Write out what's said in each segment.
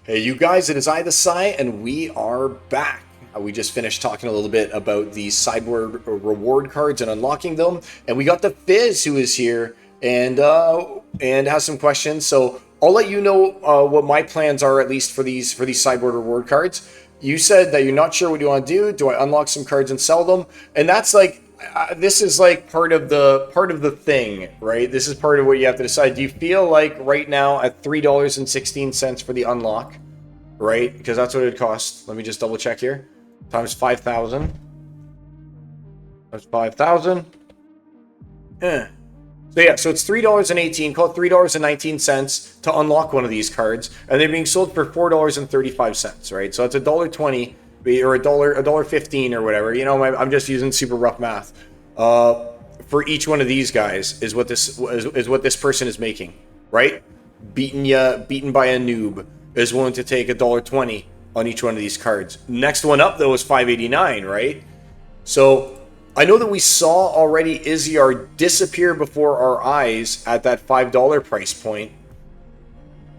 Hey, you guys, it is I, the Psy, and we are back. We just finished talking a little bit about the sideboard reward cards and unlocking them, and we got the Fizz who is here and has some questions. So I'll let you know what my plans are, at least for these sideboard reward cards. You said that you're not sure what you want to do. Do I unlock some cards and sell them? And that's like this is like part of the thing, right? This is part of what you have to decide. Do you feel like right now at $3.16 for the unlock, right? Because that's what it costs. Let me just double check here. Times 5,000. That's 5,000. So yeah, so it's $3.18. Call it $3.19 to unlock one of these cards, and they're being sold for $4.35, right? So it's $1.20 or $1.15 or whatever. You know, I'm just using super rough math. For each one of these guys is what this person is making, right? Beaten by a noob is willing to take $1.20 on each one of these cards. Next one up though is $5.89, right? So I know that we saw already Izzyar disappear before our eyes at that $5 price point.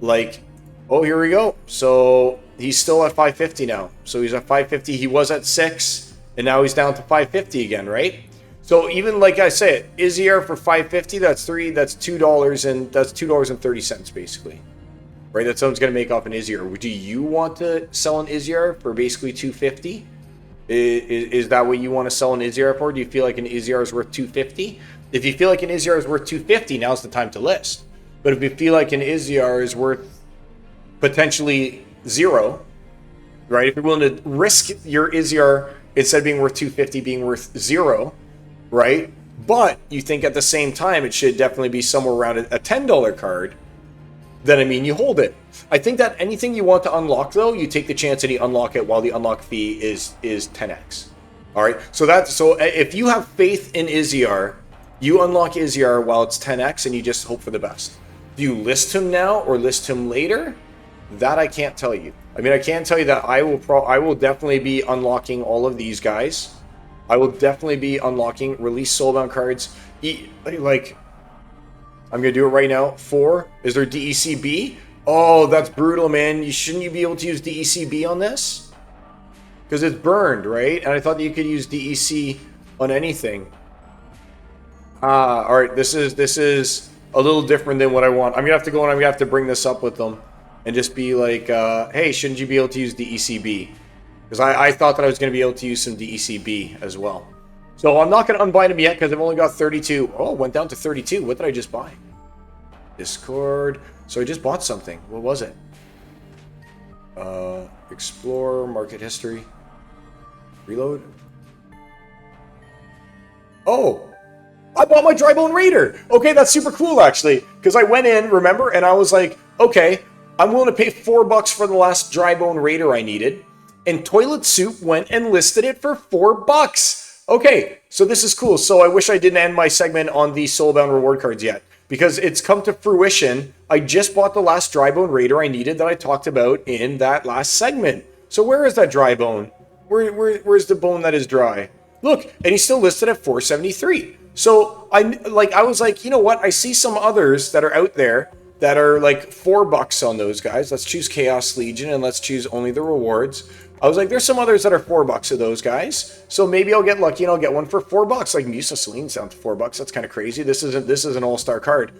Like, oh, here we go. So he's still at 550 now. So he's at 550. He was at 6, and now he's down to 550 again, right? So even like I said, Izzyar for 550, that's $2 and that's $2.30 basically. Right? That's someone's gonna make off an Izzyar. Do you want to sell an Izzyar for basically $250? Is that what you want to sell an Izzyar for? Do you feel like an Izzyar is worth $250? If you feel like an Izzyar is worth $250, now's the time to list. But if you feel like an Izzyar is worth potentially 0, right? If you're willing to risk your Izzyar instead of being worth $250 being worth 0, right? But you think at the same time it should definitely be somewhere around a $10 card, then I mean you hold it. I think that anything you want to unlock though, you take the chance and you unlock it while the unlock fee is 10x. All right. So if you have faith in Izzyar, you unlock Izzyar while it's 10x and you just hope for the best. Do you list him now or list him later? That I can't tell you. I mean, I can tell you that I will definitely be unlocking all of these guys. I will definitely be unlocking release soulbound cards. Like, I'm going to do it right now. 4. Is there DECB? Oh, that's brutal, man. Shouldn't you be able to use DECB on this? Because it's burned, right? And I thought that you could use DEC on anything. All right. This is a little different than what I want. I'm going to have to go and I'm going to have to bring this up with them and just be like, hey, shouldn't you be able to use DECB? Because I thought that I was going to be able to use some DECB as well. So I'm not going to unbind them yet because I've only got 32. Oh, went down to 32. What did I just buy? Discord. So I just bought something. What was it? Explore, market history. Reload. Oh, I bought my Drybone Raider. Okay, that's super cool actually. Because I went in, remember, and I was like, okay, I'm willing to pay $4 for the last Drybone Raider I needed. And Toilet Soup went and listed it for $4. Okay, so this is cool. So I wish I didn't end my segment on the Soulbound reward cards yet, because it's come to fruition. I just bought the last Drybone Raider I needed that I talked about in that last segment. So where is that dry bone? Where's the bone that is dry? Look, and he's still listed at 473. So I was like, you know what? I see some others that are out there that are like $4 on those guys. Let's choose Chaos Legion and let's choose only the rewards. I was like, there's some others that are $4 of those guys. So maybe I'll get lucky and I'll get one for $4. Like Musa Celine's down to $4. That's kind of crazy. This is an all-star card.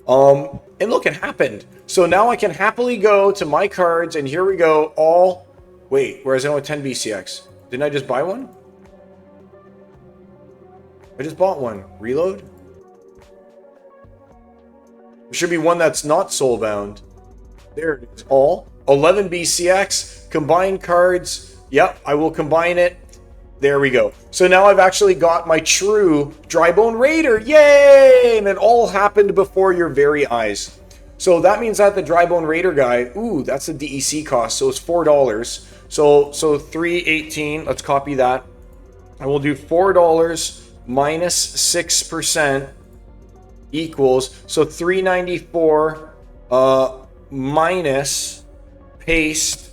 And look, it happened. So now I can happily go to my cards and here we go. Wait, whereas I know 10 BCX. Didn't I just buy one? I just bought one. Reload? There should be one that's not soulbound. There it is. All 11 BCX. Combine cards. Yep, I will combine it. There we go. So now I've actually got my true Drybone Raider. Yay! And it all happened before your very eyes. So that means that the Drybone Raider guy, ooh, that's the DEC cost. So it's $4. So 318. Let's copy that. And we'll do $4 minus 6% equals. So 394 minus paste.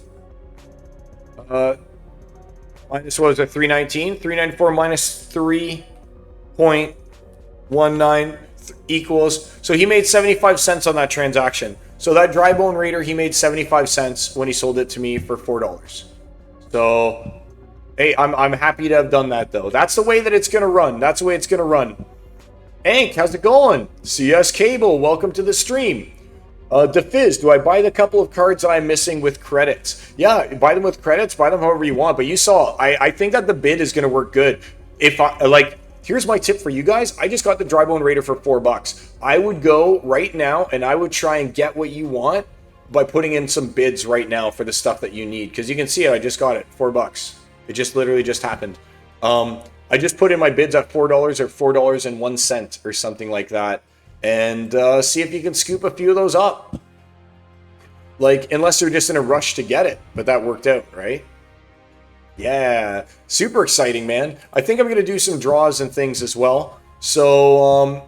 Minus what was it? 319. 394 minus 3.19 equals. So he made 75 cents on that transaction. So that dry bone raider, he made 75 cents when he sold it to me for $4. So, hey, I'm happy to have done that, though. That's the way that it's going to run. That's the way it's going to run. Hank, how's it going? CS Cable, welcome to the stream. DeFizz, do I buy the couple of cards that I'm missing with credits? Yeah, buy them with credits, buy them however you want. But you saw, I think that the bid is going to work good. If I, like, here's my tip for you guys. I just got the dry bone raider for $4. I would go right now and I would try and get what you want by putting in some bids right now for the stuff that you need. Because you can see it, I just got it, $4. It just literally just happened. I just put in my bids at $4 or $4.01 or something like that. And see if you can scoop a few of those up. Like, unless they're just in a rush to get it. But that worked out, right? Yeah. Super exciting, man. I think I'm going to do some draws and things as well. So,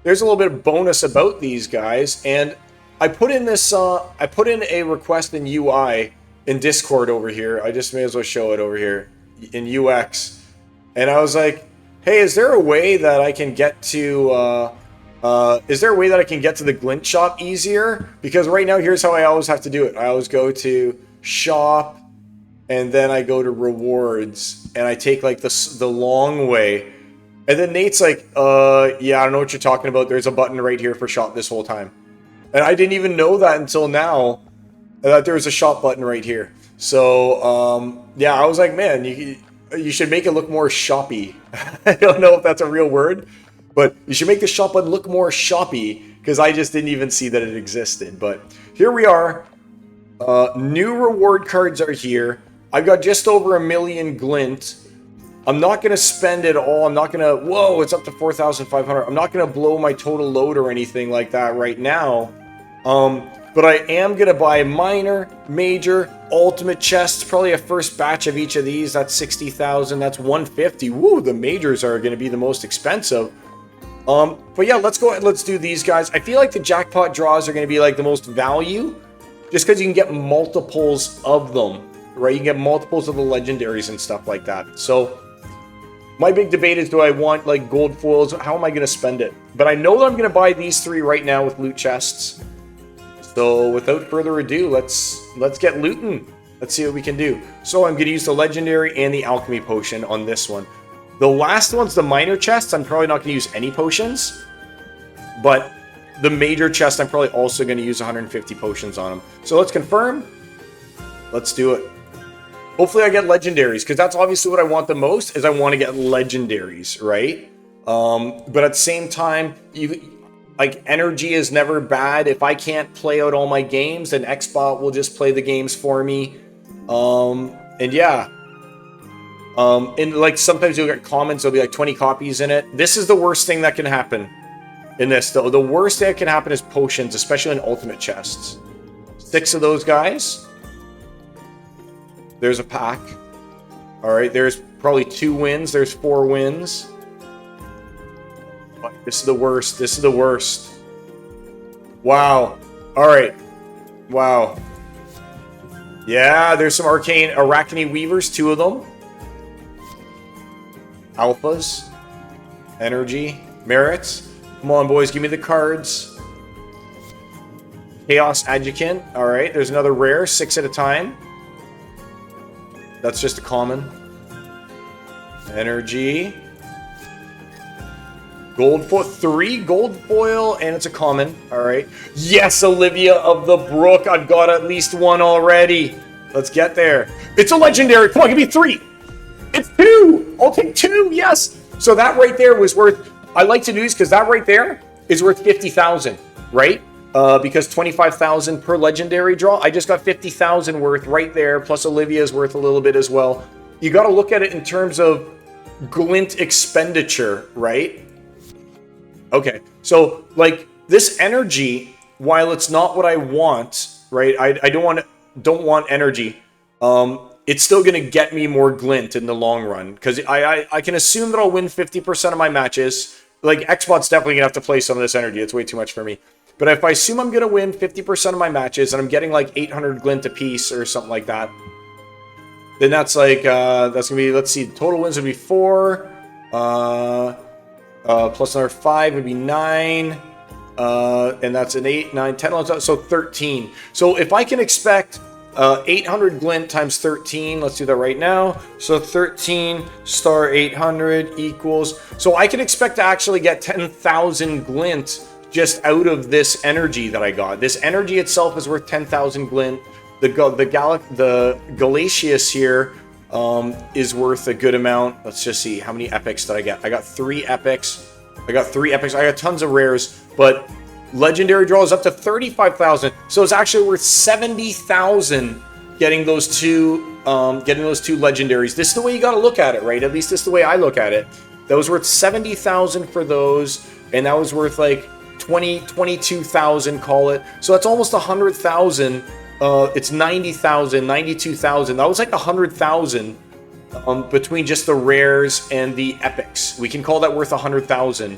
there's a little bit of bonus about these guys. And I put in this, I put in a request in UI in Discord over here. I just may as well show it over here in UX. And I was like, hey, is there a way that I can get to... is there a way that I can get to the Glint shop easier? Because right now, here's how I always have to do it. I always go to shop, and then I go to rewards, and I take like the long way. And then Nate's like, yeah, I don't know what you're talking about. There's a button right here for shop this whole time. And I didn't even know that until now, that there was a shop button right here. So, yeah, I was like, man, you should make it look more shoppy. I don't know if that's a real word. But you should make the shop button look more shoppy, because I just didn't even see that it existed. But here we are. New reward cards are here. I've got just over 1 million Glint. I'm not going to spend it all. I'm not going to... Whoa, it's up to 4,500. I'm not going to blow my total load or anything like that right now. But I am going to buy minor, major, ultimate chests. Probably a first batch of each of these. That's 60,000. That's 150. Woo, the majors are going to be the most expensive. But yeah, let's go ahead. Let's do these guys. I feel like the jackpot draws are going to be like the most value, just because you can get multiples of them, right? You can get multiples of the legendaries and stuff like that. So my big debate is, do I want like gold foils? How am I going to spend it? But I know that I'm going to buy these 3 right now with loot chests. So without further ado, let's get looting. Let's see what we can do. So I'm going to use the legendary and the alchemy potion on this one. The last one's the minor chests. I'm probably not going to use any potions. But the major chest, I'm probably also going to use 150 potions on them. So let's confirm. Let's do it. Hopefully I get legendaries, because that's obviously what I want the most, is I want to get legendaries, right? But at the same time, like, energy is never bad. If I can't play out all my games, then Xbot will just play the games for me. And yeah. And like sometimes you'll get comments, there'll be like 20 copies in it. This is the worst thing that can happen in this, though. The worst thing that can happen is potions, especially in ultimate chests. 6 of those guys. There's a pack. Alright, there's probably 2 wins. There's 4 wins. This is the worst. This is the worst. Wow. Alright. Wow. Yeah, there's some Arachne Weavers, 2 of them. Alphas, energy, merits. Come on, boys, give me the cards. Chaos Adjuvant. All right, there's another rare, 6 at a time. That's just a common. Energy. Gold foil, 3 gold foil, and it's a common. All right. Yes, Olivia of the Brook. I've got at least 1 already. Let's get there. It's a legendary. Come on, give me 3. It's 2! I'll take 2, yes! So that right there was worth... I like to do this because that right there is worth 50,000, right? Because 25,000 per legendary draw. I just got 50,000 worth right there, plus Olivia's worth a little bit as well. You got to look at it in terms of Glint expenditure, right? Okay, so like this energy, while it's not what I want, right? I don't want energy. It's still going to get me more Glint in the long run. Because I can assume that I'll win 50% of my matches. Like, Xbot's definitely going to have to play some of this energy. It's way too much for me. But if I assume I'm going to win 50% of my matches, and I'm getting like 800 Glint apiece or something like that, then that's like, that's going to be, let's see, the total wins would be 4. Plus another 5 would be 9. And that's an 8, 9, 10, 11, so 13. So if I can expect 800 glint times 13, let's do that right now. So 13 star 800 equals, so I can expect to actually get 10,000 glint just out of this energy that I got. This energy itself is worth 10,000 glint. The Glacius here is worth a good amount. Let's just see, how many epics did I get? I got 3 epics. I got tons of rares, but legendary draw is up to 35,000. So it's actually worth 70,000 getting those two legendaries. This is the way you got to look at it, right? At least this is the way I look at it. That was worth 70,000 for those, and that was worth like 22,000, call it. So that's almost 100,000. It's 90,000, 92,000. That was like 100,000 between just the rares and the epics. We can call that worth 100,000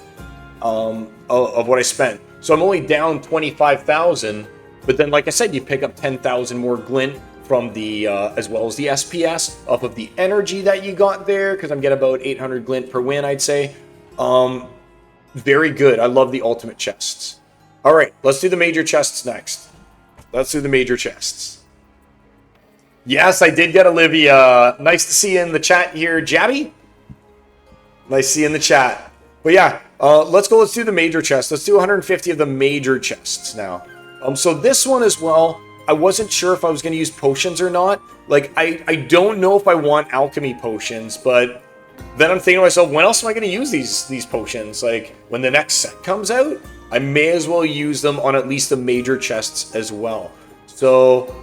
of what I spent. So I'm only down 25,000, but then, like I said, you pick up 10,000 more glint from the as well as the SPS off of the energy that you got there, because I'm getting about 800 glint per win, I'd say. Very good. I love the ultimate chests. All right, let's do the major chests next. Let's do the major chests. Yes, I did get Olivia. Nice to see you in the chat here, Jabby. Nice to see you in the chat. But yeah, let's do the major chests. Let's do 150 of the major chests now. So this one as well, I wasn't sure if I was going to use potions or not. Like, I don't know if I want alchemy potions, but then I'm thinking to myself, when else am I going to use these potions? Like, when the next set comes out, I may as well use them on at least the major chests as well. So,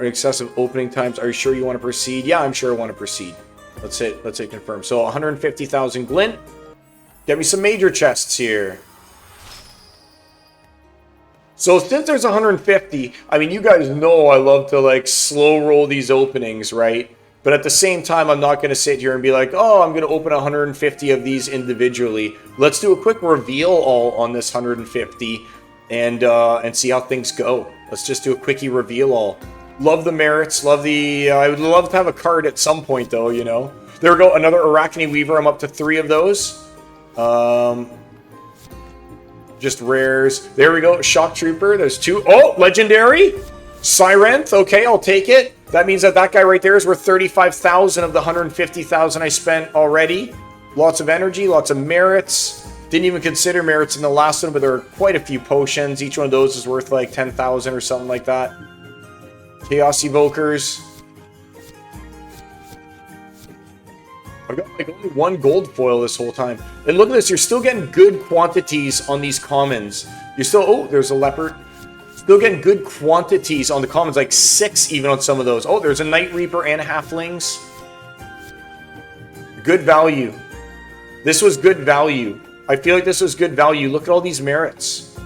excessive opening times. Are you sure you want to proceed? Yeah, I'm sure I want to proceed. Let's hit confirm. So 150,000 glint. Get me some major chests here. So since there's 150, I mean, you guys know I love to like slow roll these openings, right? But at the same time, I'm not going to sit here and be like, oh, I'm going to open 150 of these individually. Let's do a quick reveal all on this 150 and see how things go. Let's just do a quickie reveal all. Love the merits. Love the... I would love to have a card at some point, though, you know. There we go. Another Arachne Weaver. I'm up to 3 of those. Just rares. There we go. Shock Trooper. There's 2. Oh, Legendary. Sirenth. Okay, I'll take it. That means that guy right there is worth 35,000 of the 150,000 I spent already. Lots of energy, lots of merits. Didn't even consider merits in the last one, but there are quite a few potions. Each one of those is worth like 10,000 or something like that. Chaos Evokers. I've got like only 1 gold foil this whole time. And look at this, you're still getting good quantities on these commons. You're still, oh, there's a leopard. Still getting good quantities on the commons, like 6 even on some of those. Oh, there's a Night Reaper and halflings. Good value. This was good value. I feel like this was good value. Look at all these merits.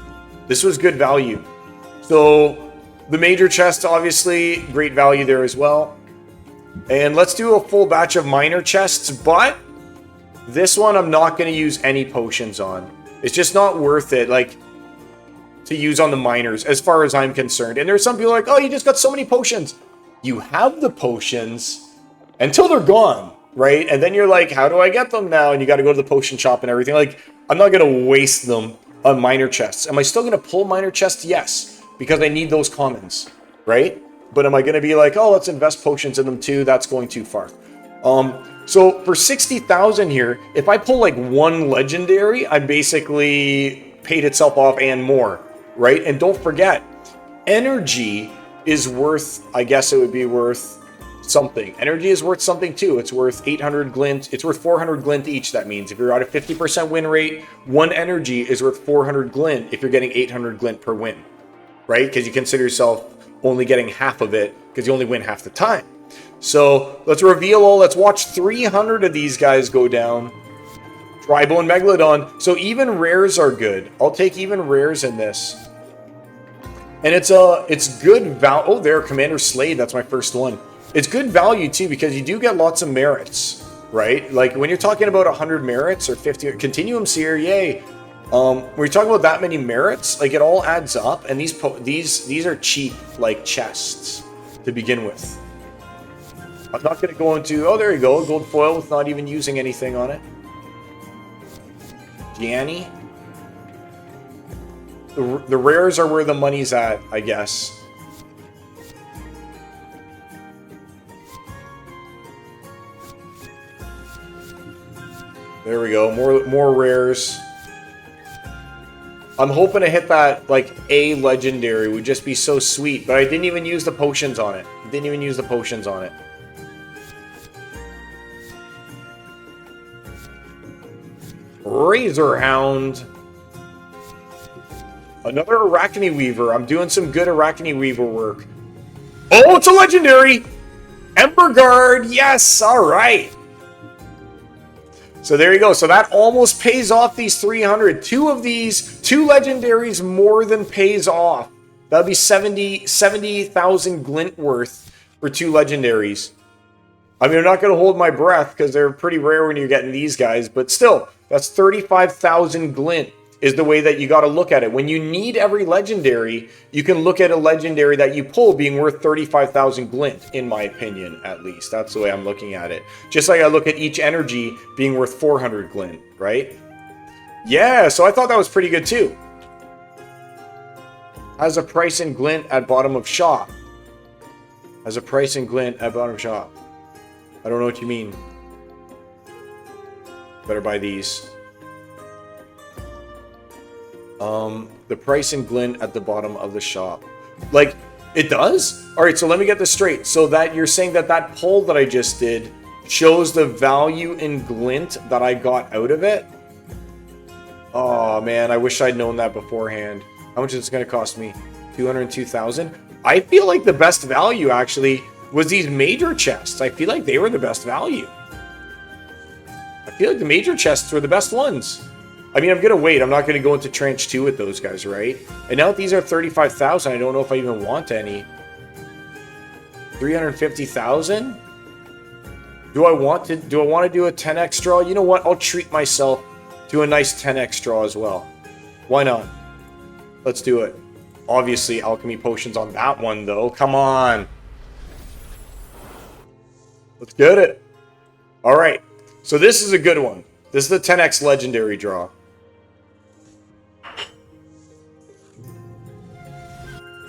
This was good value. So the major chest, obviously, great value there as well. And let's do a full batch of minor chests, but this one I'm not going to use any potions on. It's just not worth it. Like, to use on the minors, as far as I'm concerned. And there's some people like, oh, you just got so many potions. You have the potions until they're gone, right? And then you're like, how do I get them now? And you got to go to the potion shop and everything. Like, I'm not going to waste them on minor chests. Am I still going to pull minor chests? Yes, because I need those commons, right? But am I going to be like, oh, let's invest potions in them too? That's going too far. So for 60,000 here, if I pull like 1 legendary, I basically paid itself off and more. Right? And don't forget, energy is worth, I guess it would be worth something. Energy is worth something too. It's worth 800 glint. It's worth 400 glint each, that means. If you're at a 50% win rate, 1 energy is worth 400 glint if you're getting 800 glint per win. Right? Because you consider yourself only getting half of it because you only win half the time. So let's reveal all. Let's watch 300 of these guys go down. Tribone Megalodon. So even rares are good. I'll take even rares in this. And it's good value. Oh, there, Commander Slade. That's my first one. It's good value too because you do get lots of merits, right? Like when you're talking about 100 merits or 50 Continuum Seer, yay. When you're talking about that many merits, like it all adds up, and these are cheap like chests to begin with. I'm not going to go into. Oh, there you go, gold foil with not even using anything on it. Gianni. the rares are where the money's at, I guess. There we go. More rares. I'm hoping to hit that, like, a legendary. Would just be so sweet. But I didn't even use the potions on it. Didn't even use the potions on it. Razor Hound. Another Arachne Weaver. I'm doing some good Arachne Weaver work. Oh, it's a legendary! Ember Guard. Yes, all right. So there you go. So that almost pays off these 300. Two of these, two legendaries more than pays off. That'll be 70,000 glint worth for two legendaries. I mean, I'm not going to hold my breath because they're pretty rare when you're getting these guys. But still, that's 35,000 glint is the way that you got to look at it. When you need every legendary, you can look at a legendary that you pull being worth 35,000 glint, in my opinion, at least. That's the way I'm looking at it. Just like I look at each energy being worth 400 glint, right? Yeah, so I thought that was pretty good too. Has a price in glint at bottom of shop. Has a price in glint at bottom of shop. I don't know what you mean. Better buy these. The price in glint at the bottom of the shop. Like, it does? Alright, so let me get this straight. So that you're saying that that poll that I just did shows the value in glint that I got out of it? Oh, man, I wish I'd known that beforehand. How much is it going to cost me? 202,000? I feel like the best value, actually, was these major chests. I feel like they were the best value. I feel like the major chests were the best ones. I mean, I'm going to wait. I'm not going to go into tranche 2 with those guys, right? And now that these are 35,000, I don't know if I even want any. 350,000? Do I want to do a 10x draw? You know what? I'll treat myself to a nice 10x draw as well. Why not? Let's do it. Obviously, alchemy potions on that one, though. Come on. Let's get it. All right. So this is a good one. This is the 10x legendary draw.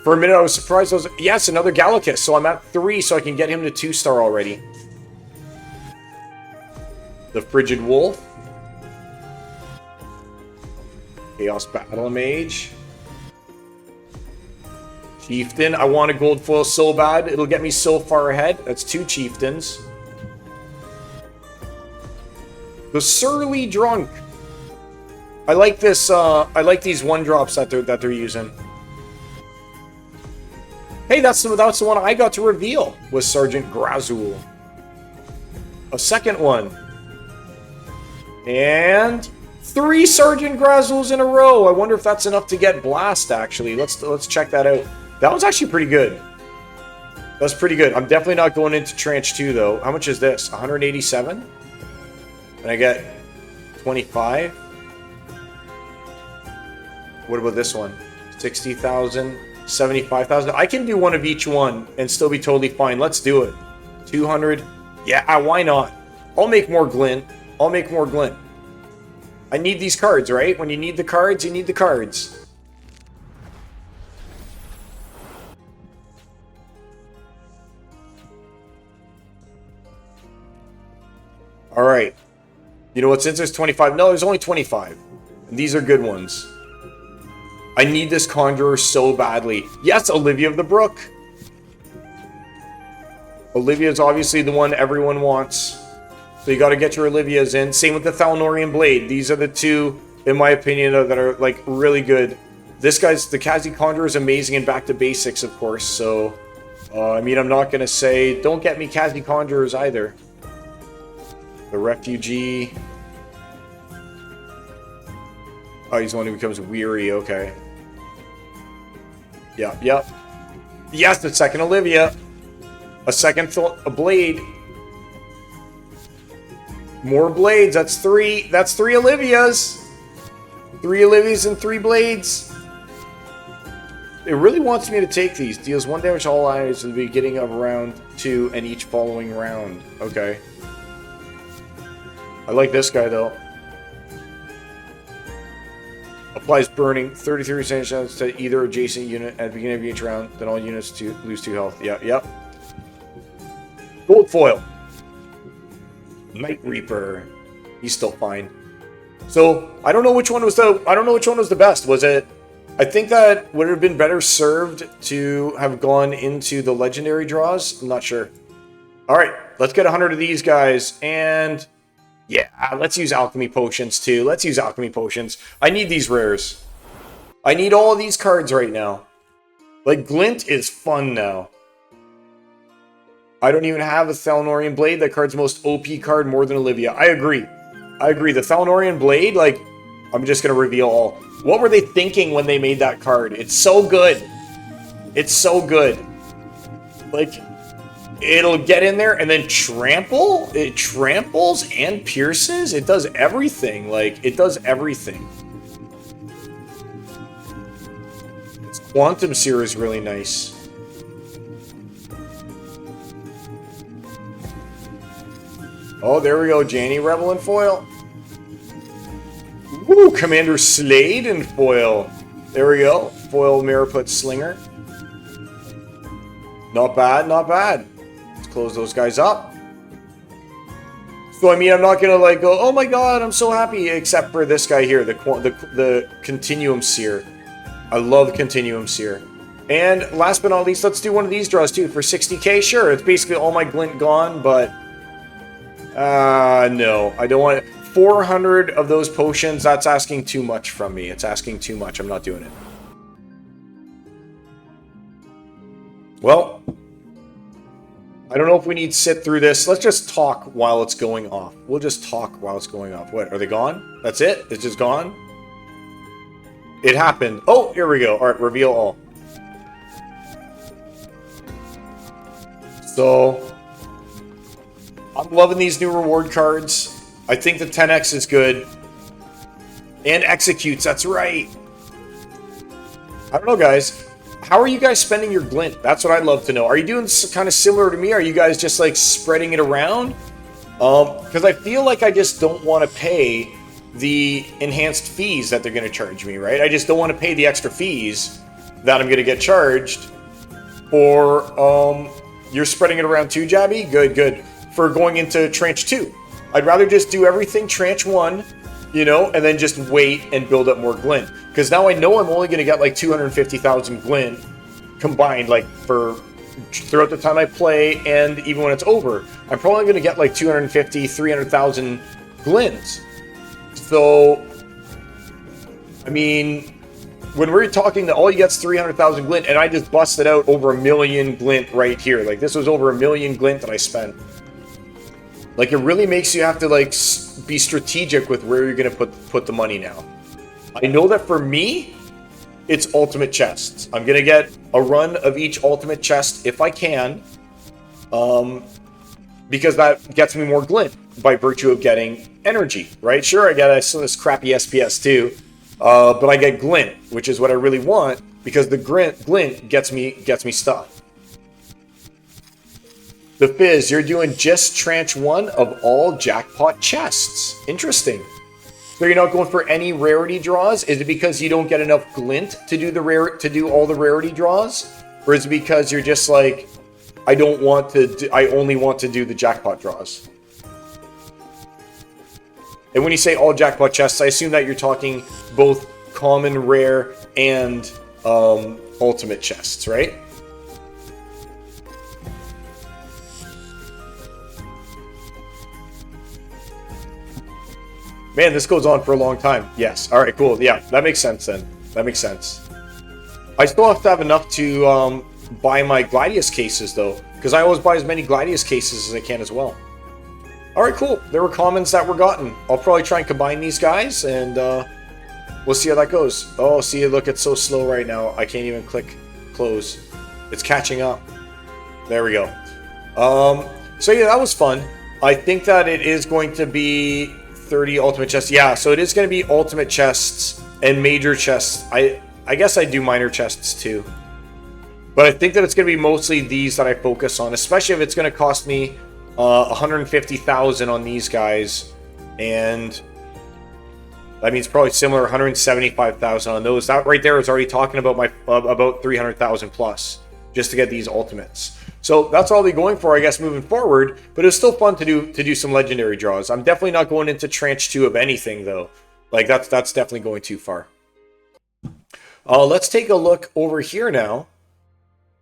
For a minute, I was surprised. Yes, another Galacus. So I'm at 3, so I can get him to 2-star already. The Frigid Wolf. Chaos Battle Mage. Chieftain. I want a gold foil so bad. It'll get me so far ahead. That's 2 Chieftains. The Surly Drunk. I like this. I like these 1-drops that they're using. Hey, that's the one I got to reveal, was Sergeant Grazul. A second one. And 3 Sergeant Grazuls in a row. I wonder if that's enough to get Blast, actually. Let's check that out. That was actually pretty good. That's pretty good. I'm definitely not going into tranche 2, though. How much is this? 187? And I get 25? What about this one? 60,000? 75,000. I can do one of each one and still be totally fine. Let's do it. 200. Yeah, why not? I'll make more glint. I'll make more glint. I need these cards, right? When you need the cards, you need the cards. All right. You know what? Since there's 25. No, there's only 25. And these are good ones. I need this Conjurer so badly. Yes, Olivia of the Brook. Olivia is obviously the one everyone wants. So you got to get your Olivias in. Same with the Thalnorian Blade. These are the two, in my opinion, that are like really good. This guy's, the Kazi Conjurer is amazing and back to basics, of course. So, I mean, I'm not going to say, don't get me Kazi Conjurers either. The Refugee. Oh, he's the one who becomes weary. Okay. Yep, yep. Yes, the second Olivia. A second a blade. More blades. That's 3. That's 3 Olivias. 3 Olivias and 3 blades. It really wants me to take these. Deals 1 damage to all items at the beginning of round 2 and each following round. Okay. I like this guy, though. A applies burning 33% chance to either adjacent unit at the beginning of each round. Then all units to lose 2 health. Yep. Gold foil. Night Reaper. He's still fine. So I don't know which one was the best. Was it? I think that would have been better served to have gone into the legendary draws. I'm not sure. All right, let's get 100 of these guys, and yeah, let's use alchemy potions too. Let's use alchemy potions. I need these rares. I need all of these cards right now. Like, Glint is fun now. I don't even have a Thalnorian Blade. That card's most OP card, more than Olivia. I agree. The Thalnorian Blade, like, I'm just going to reveal all. What were they thinking when they made that card? It's so good. It's so good. Like, it'll get in there and then trample. It tramples and pierces. It does everything. Like, it does everything. Its Quantum Seer is really nice. Oh, there we go. Janny Rebel in foil. Woo! Commander Slade in foil. There we go. Foil Mirrorput Slinger. Not bad, not bad. Let's close those guys up. So, I mean, I'm not going to, like, go, oh my god, I'm so happy, except for this guy here, the Continuum Seer. I love Continuum Seer. And last but not least, let's do one of these draws, too, for 60k. Sure, it's basically all my Glint gone, but... no, I don't want it. 400 of those potions, that's asking too much from me. It's asking too much. I'm not doing it. Well, I don't know if we need to sit through this. Let's just talk while it's going off. We'll just talk while it's going off. What, are they gone? That's it? It's just gone? It happened. Oh, here we go. All right, reveal all. So... I'm loving these new reward cards. I think the 10x is good. And executes, that's right. I don't know, guys. How are you guys spending your Glint? That's what I'd love to know. Are you doing kind of similar to me? Are you guys just like spreading it around? Because I feel like I just don't want to pay the enhanced fees that they're going to charge me, right? I just don't want to pay the extra fees that I'm going to get charged. Or you're spreading it around too, Jabby? Good, good. For going into tranche 2. I'd rather just do everything tranche 1, you know, and then just wait and build up more Glint. Because now I know I'm only going to get like 250,000 Glint combined, like for throughout the time I play and even when it's over. I'm probably going to get like 250, 300,000 Glint. So, I mean, when we're talking that all you get's 300,000 Glint, and I just busted out over 1 million Glint right here. Like, this was over 1 million Glint that I spent. Like, it really makes you have to, like, be strategic with where you're going to put the money now. I know that for me, it's ultimate chests. I'm going to get a run of each ultimate chest if I can. Because that gets me more Glint by virtue of getting energy, right? Sure, I get this crappy SPS too. But I get Glint, which is what I really want, because the Glint gets me stuff. The Fizz, you're doing just tranche 1 of all jackpot chests. Interesting. So you're not going for any rarity draws? Is it because you don't get enough Glint to do all the rarity draws? Or is it because you're just like, I only want to do the jackpot draws? And when you say all jackpot chests, I assume that you're talking both common, rare, and ultimate chests, right? Man, this goes on for a long time. Yes. All right, cool. Yeah, that makes sense then. That makes sense. I still have to have enough to buy my Gladius cases, though, because I always buy as many Gladius cases as I can as well. All right, cool. There were commons that were gotten. I'll probably try and combine these guys, and we'll see how that goes. Oh, see, look, it's so slow right now. I can't even click close. It's catching up. There we go. So, yeah, that was fun. I think that it is going to be 30 ultimate chests. Yeah, so it is going to be ultimate chests and major chests. I guess I do minor chests too. But I think that it's going to be mostly these that I focus on, especially if it's going to cost me 150,000 on these guys. And That means probably similar 175,000 on those. That right there is already talking about my about 300,000 plus just to get these ultimates. So that's all I'll be going for, I guess, moving forward. But it was still fun to do some legendary draws. I'm definitely not going into tranche 2 of anything though. Like that's definitely going too far. Let's take a look over here now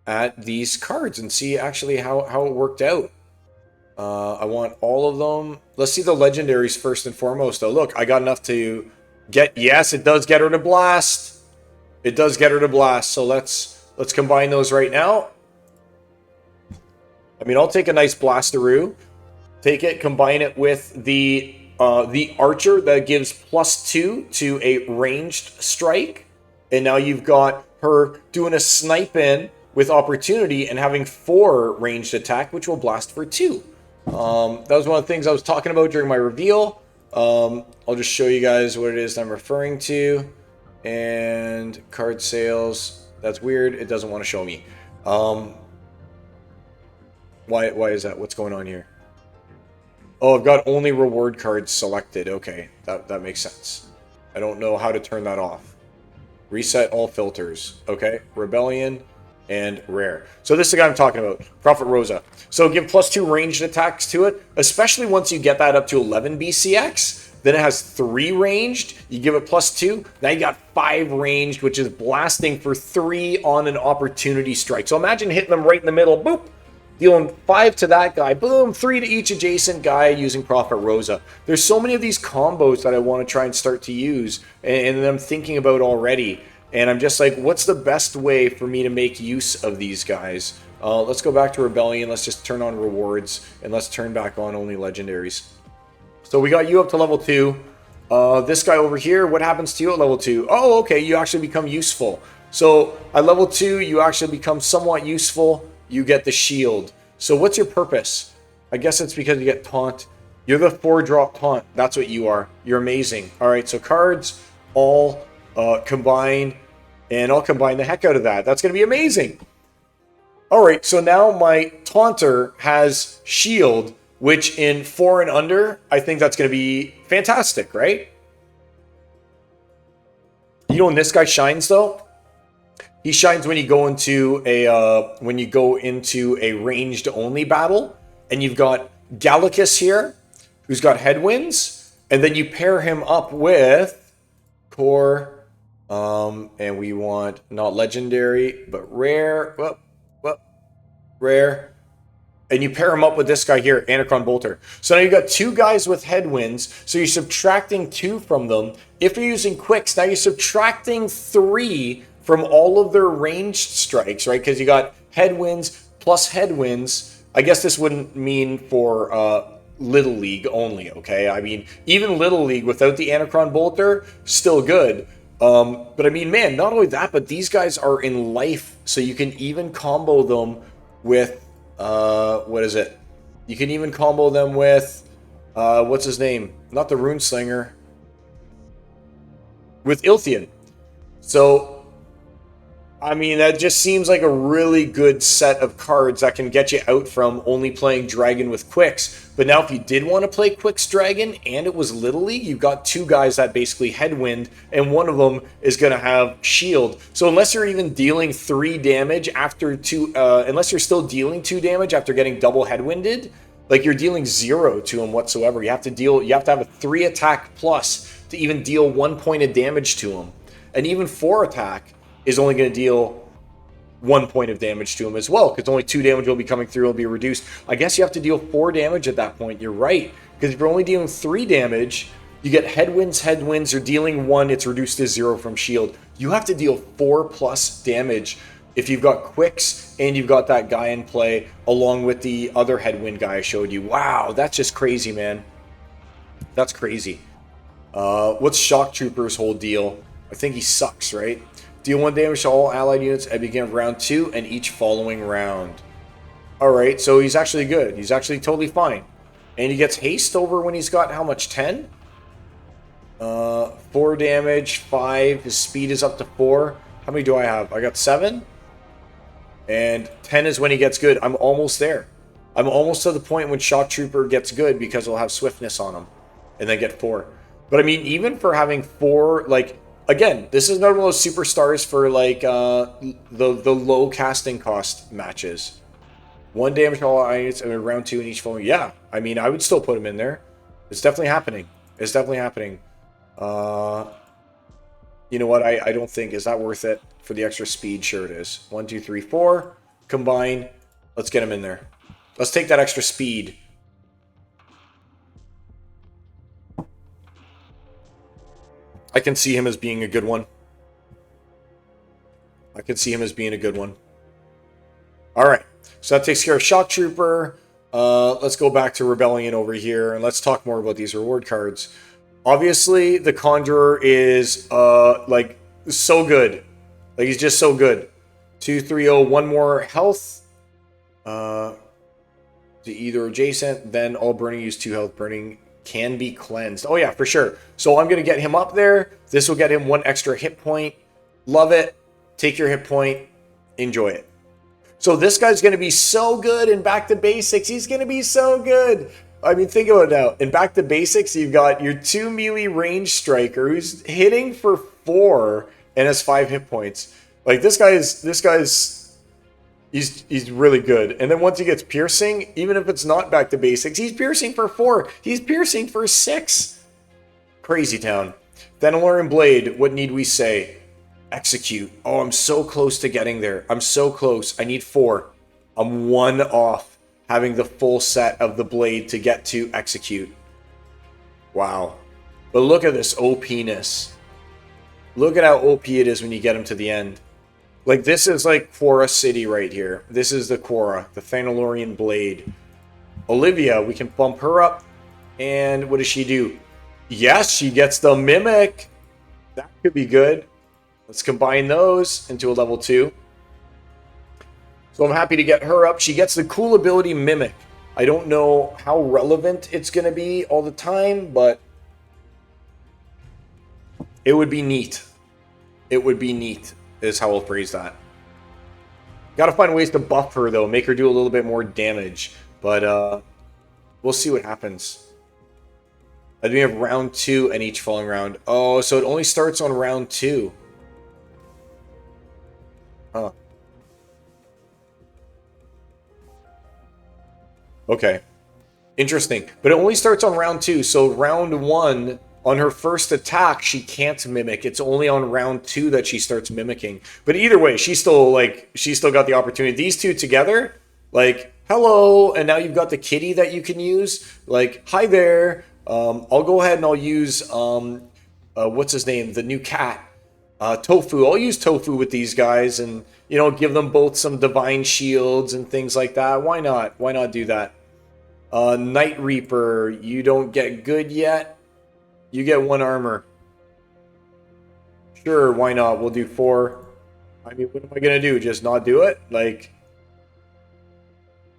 at these cards and see actually how it worked out. I want all of them. Let's see the legendaries first and foremost though. Look, I got enough to get, yes, it does get her to blast. It does get her to blast. So let's combine those right now. I mean, I'll take a nice blasteroo. Take it, combine it with the archer that gives +2 to a ranged strike. And now you've got her doing a snipe in with opportunity and having 4 ranged attack, which will blast for 2. That was one of the things I was talking about during my reveal. I'll just show you guys what it is I'm referring to. And card sales. That's weird. It doesn't want to show me. Why is that? What's going on here? Oh, I've got only reward cards selected. Okay, that makes sense. I don't know how to turn that off. Reset all filters. Okay, Rebellion and Rare. So this is the guy I'm talking about, Prophet Rosa. So give +2 ranged attacks to it, especially once you get that up to 11 BCX. Then it has 3 ranged. You give it +2. Now you got 5 ranged, which is blasting for 3 on an opportunity strike. So imagine hitting them right in the middle. Boop. Dealing 5 to that guy. Boom. 3 to each adjacent guy using Prophet Rosa. There's so many of these combos that I want to try and start to use. And I'm thinking about already. And I'm just like, what's the best way for me to make use of these guys? Let's go back to Rebellion. Let's just turn on rewards. And let's turn back on only legendaries. So we got you up to level 2. This guy over here, what happens to you at level 2? Oh, okay, you actually become useful. So at level 2, you actually become somewhat useful. You get the shield. So what's your purpose? I guess it's because you get taunt. You're the 4-drop taunt. That's what you are. You're amazing. All right, so cards all combine. And I'll combine the heck out of that. That's going to be amazing. All right, so now my taunter has shield, which in 4 and under, I think that's going to be fantastic, right? You know when this guy shines though? He shines when you go into a ranged only battle, and you've got Gallicus here, who's got headwinds, and then you pair him up with Core, and we want not legendary but rare. Rare. And you pair him up with this guy here, Anacron Bolter. So now you've got 2 guys with headwinds, so you're subtracting 2 from them. If you're using quicks, now you're subtracting 3 from all of their ranged strikes, right? Because you got headwinds plus headwinds. I guess this wouldn't mean for Little League only, okay? I mean, even Little League without the Anacron Bolter, still good. But I mean, man, not only that, but these guys are in life, so you can even combo them with what is it? You can even combo them with what's his name? Not the Runeslinger. With Ilthian. So I mean, that just seems like a really good set of cards that can get you out from only playing Dragon with Quicks. But now if you did want to play Quicks Dragon and it was Little League, you've got 2 guys that basically headwind, and one of them is going to have shield. So unless you're even dealing 3 damage after 2, unless you're still dealing 2 damage after getting double headwinded, like you're dealing 0 to him whatsoever. You have to have a 3 attack plus to even deal 1 point of damage to him. And even 4 attack is only going to deal 1 point of damage to him as well, because only 2 damage will be coming through, will be reduced. I guess you have to deal 4 damage at that point. You're right, because if you're only dealing 3 damage, you get headwinds. You're dealing 1, it's reduced to 0 from shield. You have to deal 4+ damage if you've got quicks and you've got that guy in play, along with the other headwind guy I showed you. Wow, that's just crazy, man. That's crazy. What's Shock Trooper's whole deal? I think he sucks, right? Deal 1 damage to all allied units at the beginning of round 2 and each following round. Alright, so he's actually good. He's actually totally fine. And he gets haste over when he's got how much? 10? 4 damage, 5. His speed is up to 4. How many do I have? I got 7. And 10 is when he gets good. I'm almost there. I'm almost to the point when Shock Trooper gets good because he'll have swiftness on him. And then get 4. But I mean, even for having 4, like, again, this is not one of those superstars for like the low casting cost matches. 1 damage to all items and round 2 in each following. Yeah, I mean, I would still put him in there. It's definitely happening. It's definitely happening. You know what? I don't think, is that worth it for the extra speed? Sure it is. 1, 2, 3, 4. Combine. Let's get him in there. Let's take that extra speed. I can see him as being a good one. I can see him as being a good one. All right. So that takes care of Shock Trooper. Let's go back to Rebellion over here, and let's talk more about these reward cards. Obviously, the Conjurer is, like, so good. Like, he's just so good. 2, 3, 0, 1 more health. To either adjacent, then all burning use 2 health. Burning can be cleansed. Oh, yeah, for sure. So I'm going to get him up there. This will get him 1 extra hit point. Love it. Take your hit point. Enjoy it. So this guy's going to be so good in Back to Basics. He's going to be so good. I mean, think about it now. In Back to Basics, you've got your 2 melee range striker who's hitting for 4 and has 5 hit points. Like, this guy's he's really good. And then once he gets piercing, even if it's not Back to Basics, he's piercing for 4. He's piercing for 6. Crazy town. Thanalorian Blade, what need we say? Execute. Oh, I'm so close to getting there. I'm so close. I need 4. I'm 1 off having the full set of the blade to get to execute. Wow. But look at this OP-ness. Look at how OP it is when you get him to the end. Like, this is like Quora City right here. This is the Quora, the Thanalorian Blade. Olivia, we can bump her up. And what does she do? Yes, she gets the Mimic. That could be good. Let's combine those into a level 2. So I'm happy to get her up. She gets the cool ability Mimic. I don't know how relevant it's going to be all the time, but it would be neat. It would be neat, is how I'll phrase that. Got to find ways to buff her, though. Make her do a little bit more damage. But we'll see what happens. I do have round 2 and each following round. Oh, so it only starts on round 2. Huh. Okay. Interesting. But it only starts on round 2. So round 1, on her first attack, she can't mimic. It's only on round 2 that she starts mimicking. But either way, she's still got the opportunity. These two together, like, hello, and now you've got the kitty that you can use. Like, hi there. I'll go ahead and I'll use what's his name? The new cat. Tofu. I'll use Tofu with these guys and, you know, give them both some divine shields and things like that. Why not? Why not do that? Night Reaper, you don't get good yet. You get 1 armor. Sure, why not? We'll do 4. I mean, what am I going to do? Just not do it? Like,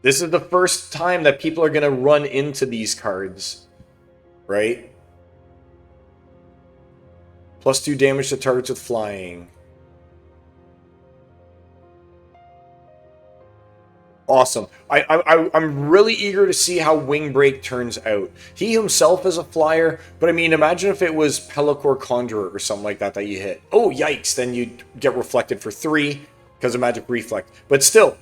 this is the first time that people are going to run into these cards, right? +2 damage to targets with flying. Awesome. I'm really eager to see how Wing Break turns out. He himself is a flyer, but I mean, imagine if it was Pellicor Conjurer or something like that you hit. Oh, yikes. Then you'd get reflected for 3 because of Magic Reflect. But still,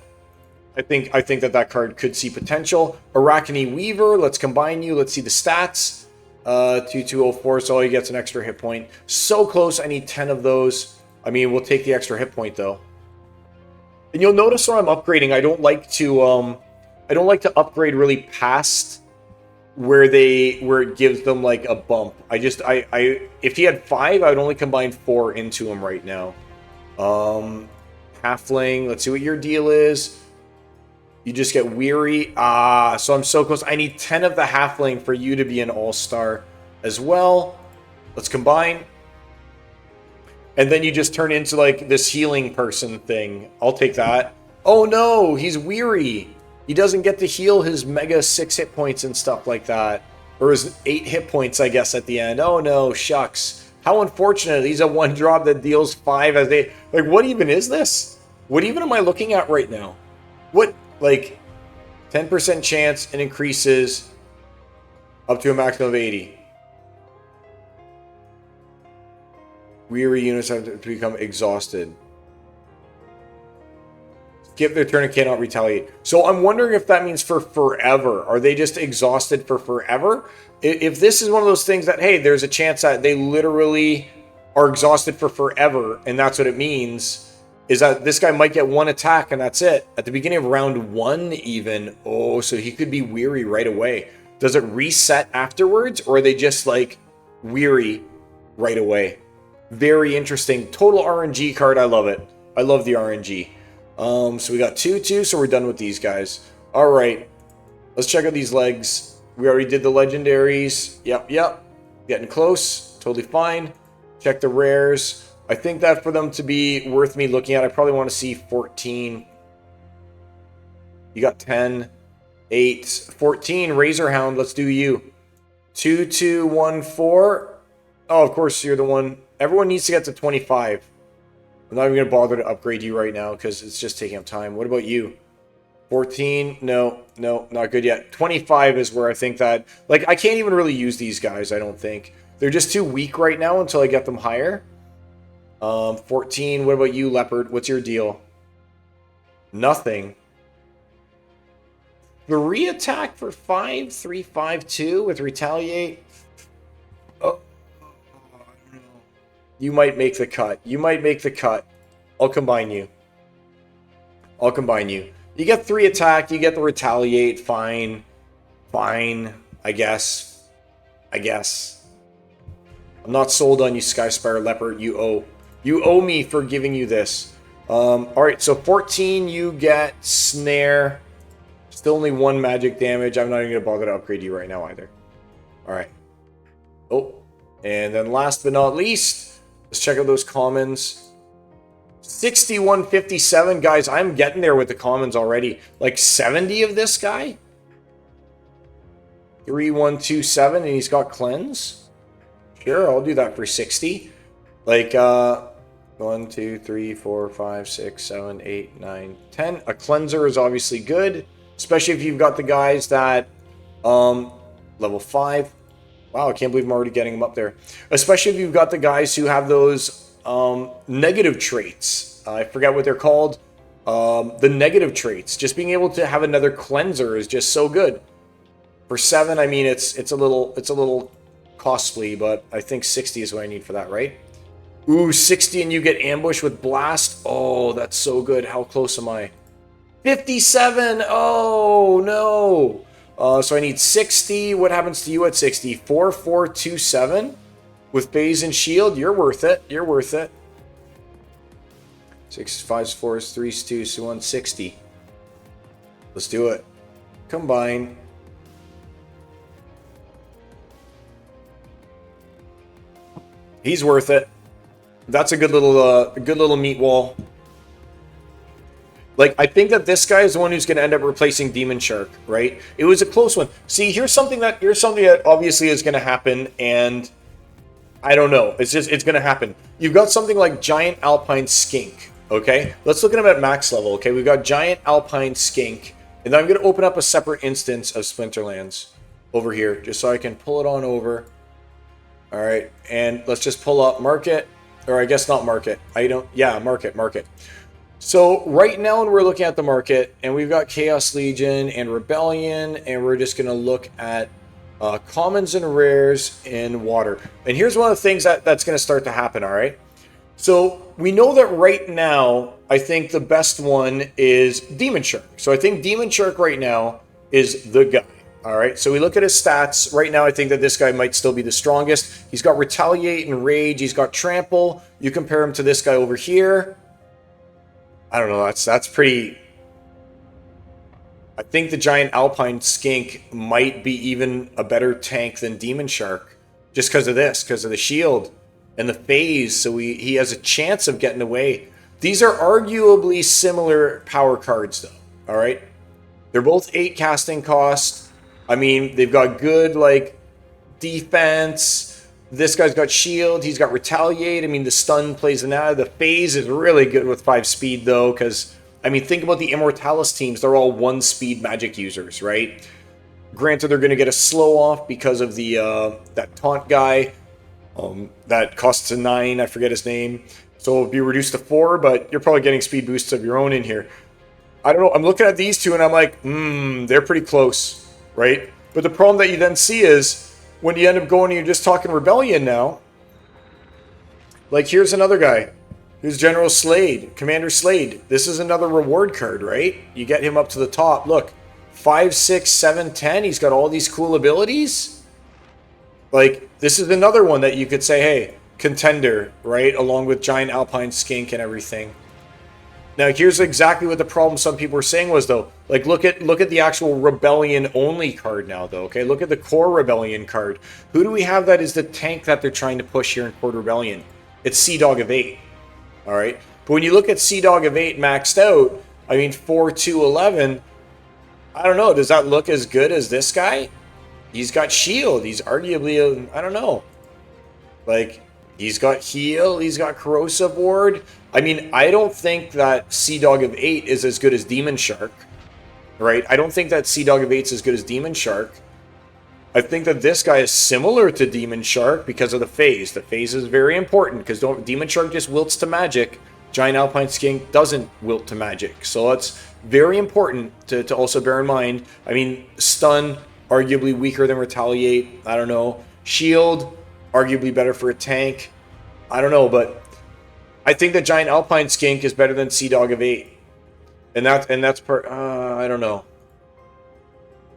I think that card could see potential. Arachne Weaver, let's combine you. Let's see the stats. 2204, so all he gets an extra hit point. So close, I need 10 of those. I mean, we'll take the extra hit point though. And you'll notice when I'm upgrading, I don't like to upgrade really past where it gives them like a bump. If he had 5, I would only combine 4 into him right now. Halfling, let's see what your deal is. You just get weary. So I'm so close. I need 10 of the halfling for you to be an all-star as well. Let's combine. And then you just turn into like this healing person thing. I'll take that. Oh no, he's weary. He doesn't get to heal his mega 6 hit points and stuff like that. Or his 8 hit points, I guess, at the end. Oh no, shucks. How unfortunate. He's a 1-drop that deals 5 as they... Like, what even is this? What even am I looking at right now? What... Like, 10% chance and increases up to a maximum of 80. Weary units have to become exhausted. Skip their turn and cannot retaliate. So I'm wondering if that means for forever. Are they just exhausted for forever? If this is one of those things that, hey, there's a chance that they literally are exhausted for forever, and that's what it means, is that this guy might get one attack and that's it. At the beginning of round 1 even. Oh, so he could be weary right away. Does it reset afterwards, or are they just like weary right away? Very interesting. Total RNG card. I love it. I love the RNG. So we got 2-2, so we're done with these guys. All right. Let's check out these legs. We already did the legendaries. Yep. Getting close. Totally fine. Check the rares. I think that for them to be worth me looking at, I probably want to see 14. You got 10, 8, 14. Razorhound, let's do you. 2, 2, 1, 4. Oh, of course, you're the one. Everyone needs to get to 25. I'm not even going to bother to upgrade you right now because it's just taking up time. What about you? 14? No, not good yet. 25 is where I think that... Like, I can't even really use these guys, I don't think. They're just too weak right now until I get them higher. 14. What about you, Leopard? What's your deal? Nothing. 3 attack for 5. 3, 5, 2 with retaliate. Oh. You might make the cut. You might make the cut. I'll combine you. I'll combine you. You get 3 attack. You get the retaliate. Fine. Fine. I guess. I'm not sold on you, Skyspire Leopard. You owe. You owe me for giving you this. Alright, so 14, you get Snare. Still only 1 magic damage. I'm not even going to bother to upgrade you right now either. Alright. Oh, and then last but not least, let's check out those commons. 6157, guys. I'm getting there with the commons already. Like 70 of this guy. 3127, and he's got cleanse. Sure, I'll do that for 60. Like, 1, 2, 3, 4, 5, 6, 7, 8, 9, 10. A cleanser is obviously good, especially if you've got the guys that, level 5. Wow, I can't believe I'm already getting them up there. Especially if you've got the guys who have those, negative traits. I forget what they're called. The negative traits. Just being able to have another cleanser is just so good. For 7, I mean, it's a little costly, but I think 60 is what I need for that, right? Ooh, 60 and you get ambushed with blast. Oh, that's so good. How close am I? 57. Oh, no. So I need 60. What happens to you at 60? 4, 4, 2, 7 with phase and shield. You're worth it. You're worth it. 6, 5, 4, 3, 2, so 1, 60. Let's do it. Combine. He's worth it. That's a good little meat wall. Like, I think that this guy is the one who's going to end up replacing Demon Shark, right? It was a close one. See, here's something that obviously is going to happen, and I don't know. It's going to happen. You've got something like Giant Alpine Skink, okay? Let's look at him at max level, okay? We've got Giant Alpine Skink, and then I'm going to open up a separate instance of Splinterlands over here, just so I can pull it on over. All right, and let's just pull up market. Or I guess not market. Market. So right now when we're looking at the market, and we've got Chaos Legion and Rebellion, and we're just going to look at commons and rares in water. And here's one of the things that's going to start to happen, all right? So we know that right now, I think the best one is Demon Shark. So I think Demon Shark right now is the guy. All right, so we look at his stats. Right now, I think that this guy might still be the strongest. He's got Retaliate and Rage. He's got Trample. You compare him to this guy over here. I don't know. That's pretty... I think the Giant Alpine Skink might be even a better tank than Demon Shark. Just because of this, because of the shield and the phase. So he has a chance of getting away. These are arguably similar power cards, though. All right? They're both 8 casting cost. I mean, they've got good, like, defense. This guy's got shield. He's got retaliate. I mean, the stun plays in that. The phase is really good with 5 speed, though, because, I mean, think about the Immortalis teams. They're all 1 speed magic users, right? Granted, they're going to get a slow off because of the that taunt guy. that costs a 9. I forget his name. So it'll be reduced to 4, but you're probably getting speed boosts of your own in here. I don't know. I'm looking at these two and I'm like, they're pretty close, right? But the problem that you then see is when you end up going and you're just talking Rebellion now, like here's another guy. Here's General Slade, Commander Slade. This is another reward card, right? You get him up to the top. Look, 5, 6, 7, 10. He's got all these cool abilities. Like, this is another one that you could say, hey, contender, right? Along with Giant Alpine Skink and everything. Now, here's exactly what the problem some people were saying was, though. Like, look at the actual Rebellion only card now, though, okay? Look at the core Rebellion card. Who do we have that is the tank that they're trying to push here in Core Rebellion? It's Sea Dog of 8, all right? But when you look at Sea Dog of 8 maxed out, I mean, 4, 2, 11, I don't know. Does that look as good as this guy? He's got shield. He's arguably, I don't know. Like, he's got heal. He's got corrosive ward. I mean, I don't think that Sea Dog of 8 is as good as Demon Shark, right? I don't think that Sea Dog of 8 is as good as Demon Shark. I think that this guy is similar to Demon Shark because of the phase. The phase is very important because Demon Shark just wilts to magic. Giant Alpine Skink doesn't wilt to magic. So that's very important to also bear in mind. I mean, stun, arguably weaker than retaliate. I don't know. Shield, arguably better for a tank. I don't know, but I think that Giant Alpine Skink is better than Sea Dog of 8. And that's I don't know.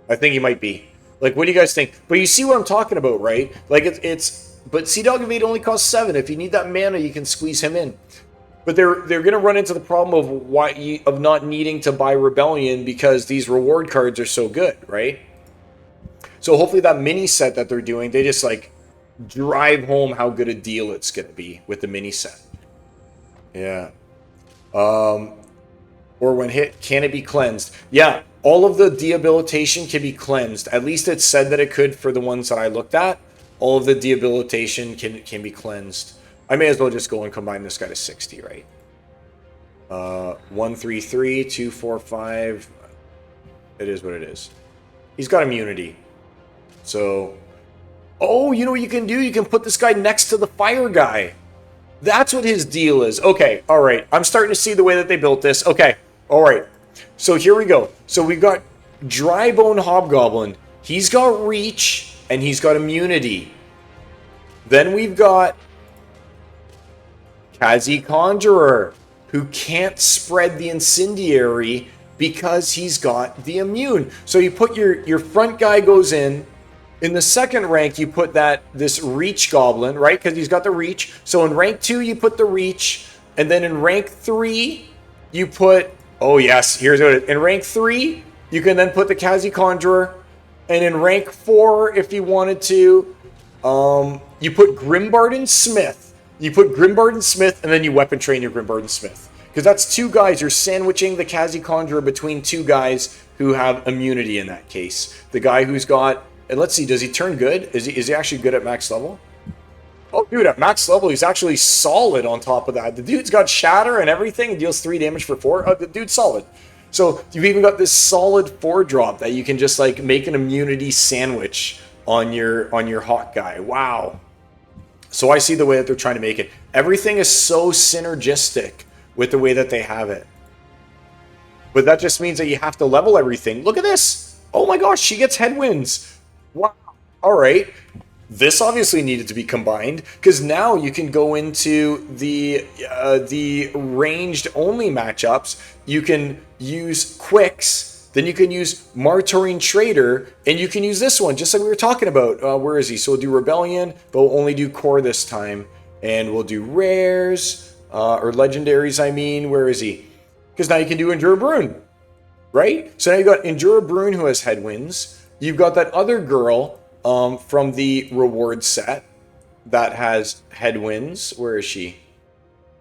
I think he might be. Like, what do you guys think? But you see what I'm talking about, right? Like, but Sea Dog of 8 only costs 7. If you need that mana, you can squeeze him in. But they're going to run into the problem of not needing to buy Rebellion because these reward cards are so good, right? So hopefully that mini set that they're doing, they just like drive home how good a deal it's going to be with the mini set. Yeah. Or when hit, can it be cleansed? Yeah, all of the debilitation can be cleansed. At least it said that it could for the ones that I looked at. All of the debilitation can be cleansed. I may as well just go and combine this guy to 60, right? 1, 3, 3, 2, 4, 5. It is what it is. He's got immunity. So, oh, you know what you can do? You can put this guy next to the fire guy. That's what his deal is. Okay, all right. I'm starting to see the way that they built this. Okay, all right. So here we go. So we've got Drybone Hobgoblin. He's got reach and he's got immunity. Then we've got Kazi Conjurer, who can't spread the incendiary because he's got the immune. So you put your front guy goes in. In the second rank, you put this reach goblin, right? Because he's got the reach. So in rank 2, you put the reach. And then in rank 3, you put... Oh, yes. Here's what it is. In rank 3, you can then put the Kazi Conjurer. And in rank 4, if you wanted to, you put Grimbarden Smith. You put Grimbarden Smith, and then you weapon train your Grimbarden Smith. Because that's two guys. You're sandwiching the Kazi Conjurer between two guys who have immunity in that case. The guy who's got... And let's see, does he turn good? Is he actually good at max level? Oh, dude, at max level, he's actually solid on top of that. The dude's got shatter and everything, deals 3 damage for 4. The dude's solid. So you've even got this solid 4-drop that you can just like make an immunity sandwich on your hawk guy. Wow. So I see the way that they're trying to make it. Everything is so synergistic with the way that they have it. But that just means that you have to level everything. Look at this. Oh my gosh, she gets headwinds. Wow. All right. This obviously needed to be combined because now you can go into the ranged only matchups. You can use Quicks, then you can use Martaurine Trader, and you can use this one just like we were talking about. Where is he? So we'll do Rebellion, but we'll only do Core this time, and we'll do rares or legendaries. I mean, where is he? Because now you can do Endure Brune, right? So now you've got Endure Brune who has headwinds. You've got that other girl from the reward set that has headwinds. Where is she?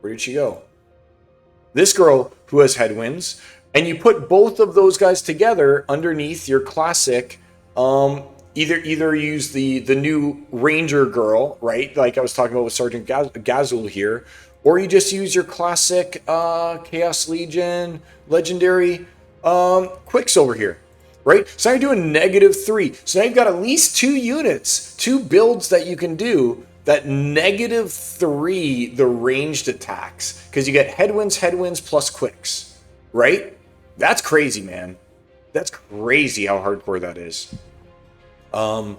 Where did she go? This girl who has headwinds. And you put both of those guys together underneath your classic. Either use the new Ranger girl, right? Like I was talking about with Sergeant Gazul here. Or you just use your classic Chaos Legion legendary Quicks over here. Right? So now you're doing -3. So now you've got at least 2 units, 2 builds that you can do that -3 the ranged attacks, because you get headwinds plus quicks, right? That's crazy, man. That's crazy how hardcore that is. All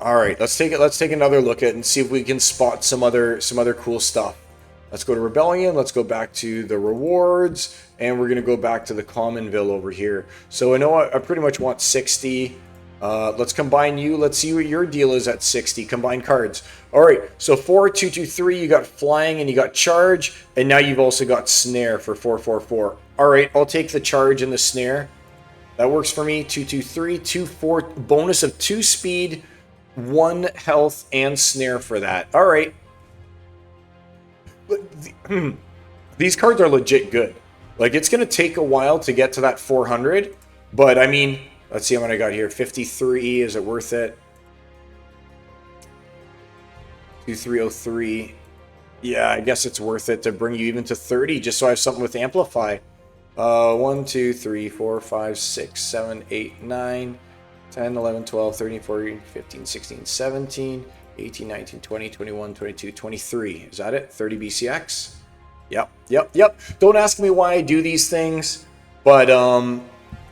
right, let's take another look at it and see if we can spot some other cool stuff. Let's go to Rebellion, let's go back to the rewards, and we're gonna go back to the Commonville over here. So I know I pretty much want 60. Let's combine you. Let's see what your deal is at 60. Combine cards. All right, so 4, 2, 2, 3, you got flying and you got charge, and now you've also got snare for 4, 4, 4. All right, I'll take the charge and the snare. That works for me. 2, 2, 3, 2, 4, bonus of 2 speed, 1 health, and snare for that. All right. These cards are legit good. Like, it's going to take a while to get to that 400, but I mean, let's see how many I got here. 53, is it worth it? 2303. Yeah, I guess it's worth it to bring you even to 30, just so I have something with Amplify. 1, 2, 3, 4, 5, 6, 7, 8, 9, 10, 11, 12, 13, 14, 15, 16, 17, 18, 19, 20, 21, 22, 23. Is that it? 30 BCX? Yep. Don't ask me why I do these things, but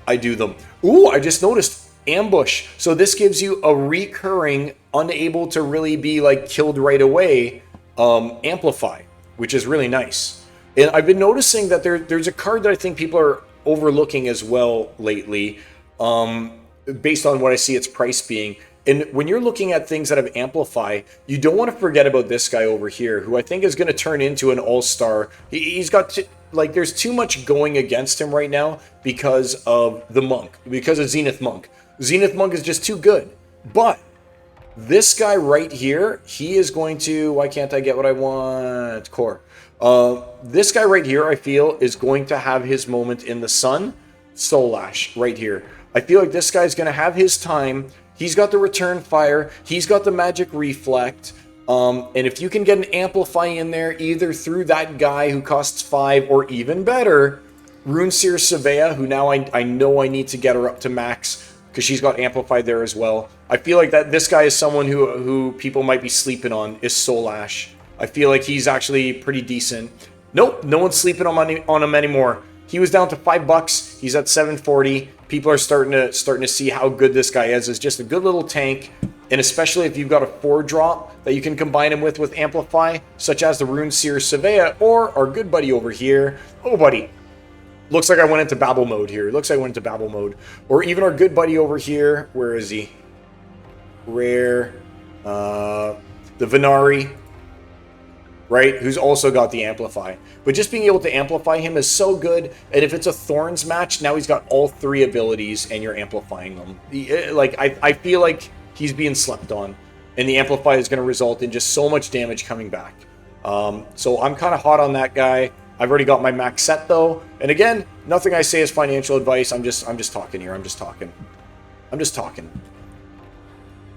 I do them. Ooh, I just noticed ambush. So this gives you a recurring, unable to really be like killed right away, amplify, which is really nice. And I've been noticing that there's a card that I think people are overlooking as well lately, based on what I see its price being. And when you're looking at things that have Amplify, you don't want to forget about this guy over here, who I think is going to turn into an all-star. He's got, like, there's too much going against him right now because of the Monk, because of Zenith Monk. Zenith Monk is just too good. But this guy right here, he is going to, why can't I get what I want? Core. This guy right here, I feel, is going to have his moment in the sun. Soul Lash right here. I feel like this guy's going to have his time. He's got the return fire. He's got the magic reflect. And if you can get an Amplify in there, either through that guy who costs 5, or even better, Runeseer Savea, who now I know I need to get her up to max because she's got Amplify there as well. I feel like that this guy is someone who people might be sleeping on, is Soul Ash. I feel like he's actually pretty decent. Nope, no one's sleeping on him anymore. He was down to $5. He's at 740. People are starting to see how good this guy is. It's just a good little tank, and especially if you've got a 4-drop that you can combine him with Amplify, such as the Runeseer Savea or our good buddy over here. Oh, buddy. Looks like I went into Babel mode here. Looks like I went into Babel mode. Or even our good buddy over here. Where is he? Rare. The Venari. Right? Who's also got the Amplify. But just being able to amplify him is so good. And if it's a Thorns match, now he's got all 3 abilities and you're amplifying them. I feel like he's being slept on. And the Amplify is going to result in just so much damage coming back. So I'm kind of hot on that guy. I've already got my max set though. And again, nothing I say is financial advice. I'm just talking here. I'm just talking.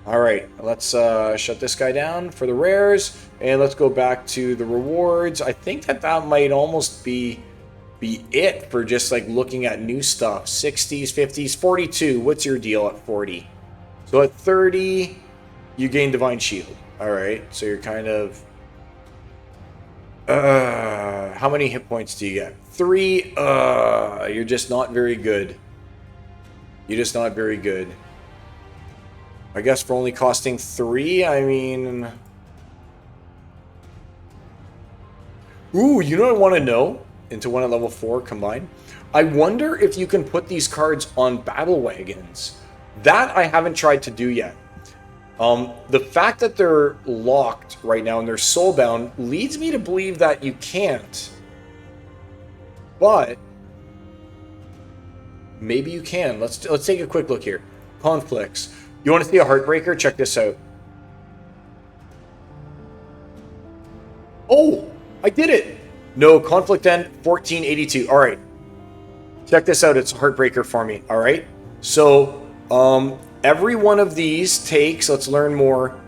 All right, let's shut this guy down for the rares, and let's go back to the rewards. I think that might almost be it for just like looking at new stuff. 60s, 50s, 42. What's your deal at 40? So at 30, you gain Divine Shield. All right, so you're kind of... how many hit points do you get? 3. You're just not very good. You're just not very good. I guess for only costing 3, I mean... Ooh, you know what I want to know? Into one at level 4 combined. I wonder if you can put these cards on battle wagons. That I haven't tried to do yet. The fact that they're locked right now and they're soulbound leads me to believe that you can't. But maybe you can. Let's take a quick look here. Conflicts. You want to see a Heartbreaker? Check this out. Oh, I did it. No, Conflict End, 1482. All right. Check this out. It's a Heartbreaker for me. All right. So, every one of these takes, let's learn more.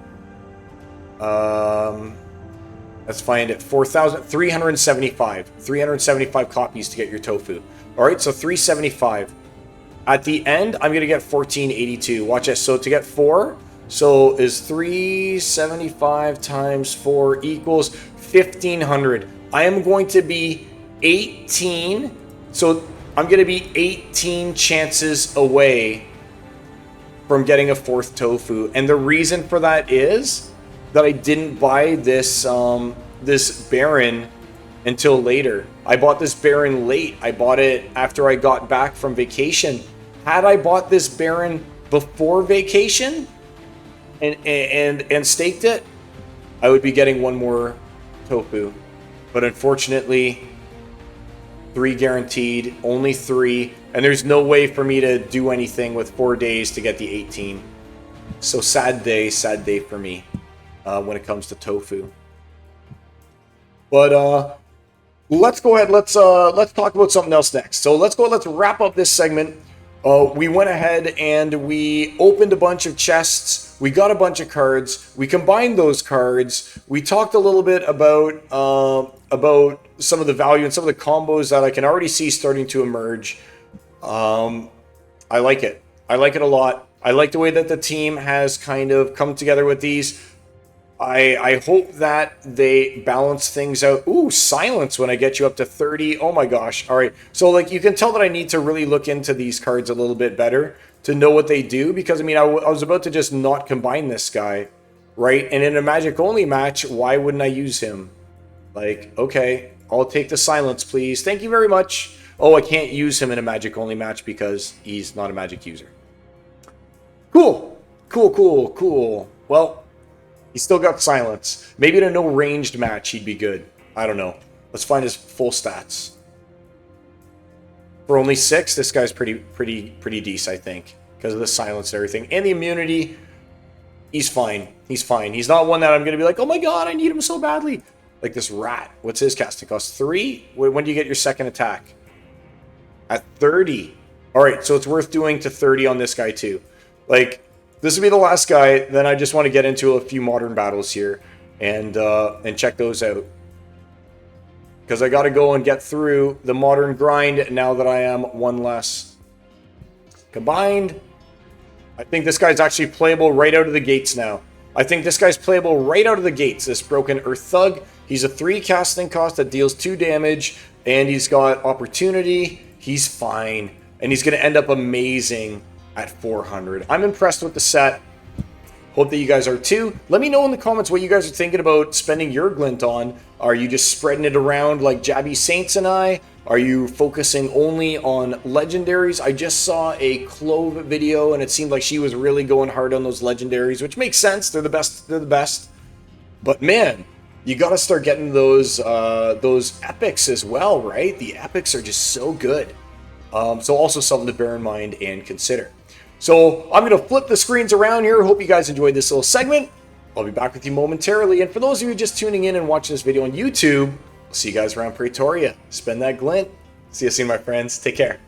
Let's find it. 4,375. 375 copies to get your tofu. All right. So 375. At the end, I'm going to get 1482. Watch this. So to get 4, So is 375 times 4 equals 1,500. I am going to be 18. So I'm going to be 18 chances away from getting a 4th tofu. And the reason for that is that I didn't buy this this Baron until later. I bought this Baron late. I bought it after I got back from vacation. Had I bought this Baron before vacation and staked it, I would be getting 1 more tofu. But unfortunately, 3 guaranteed, only 3, and there's no way for me to do anything with 4 days to get the 18. So sad day for me when it comes to tofu. But let's go ahead. Let's talk about something else next. So let's wrap up this segment. We went ahead and we opened a bunch of chests. We got a bunch of cards. We combined those cards. We talked a little bit about some of the value and some of the combos that I can already see starting to emerge. I like it. I like it a lot. I like the way that the team has kind of come together with these. I hope that they balance things out. Ooh, silence when I get you up to 30. Oh my gosh. All right. So like you can tell that I need to really look into these cards a little bit better to know what they do, because I mean, I was about to just not combine this guy, right? And in a magic only match, why wouldn't I use him? Like, okay, I'll take the silence, please. Thank you very much. Oh, I can't use him in a magic only match because he's not a magic user. Cool. Well, he's still got silence. Maybe in a no ranged match he'd be good. I don't know. Let's find his full stats. For only 6, this guy's pretty decent, I think, because of the silence and everything. And the immunity, he's fine. He's fine. He's not one that I'm going to be like, oh my god, I need him so badly. Like this rat. What's his casting cost? 3? When do you get your second attack? At 30. Alright, so it's worth doing to 30 on this guy too. Like, this will be the last guy. Then I just want to get into a few modern battles here and check those out, because I got to go and get through the modern grind now that I am 1 less. Combined. I think this guy's actually playable right out of the gates now. This Broken Earth Thug. He's a 3 casting cost that deals 2 damage, and he's got opportunity. He's fine, and he's going to end up amazing at 400. I'm impressed with the set. Hope that you guys are too. Let me know in the comments what you guys are thinking about spending your glint on. Are you just spreading it around like Jabby Saints and I? Are you focusing only on legendaries? I just saw a Clove video and it seemed like she was really going hard on those legendaries, which makes sense. They're the best. But man, you got to start getting those epics as well, right? The epics are just so good. So also something to bear in mind and consider. So I'm going to flip the screens around here. Hope you guys enjoyed this little segment. I'll be back with you momentarily. And for those of you just tuning in and watching this video on YouTube, I'll see you guys around Pretoria. Spend that glint. See you soon, my friends. Take care.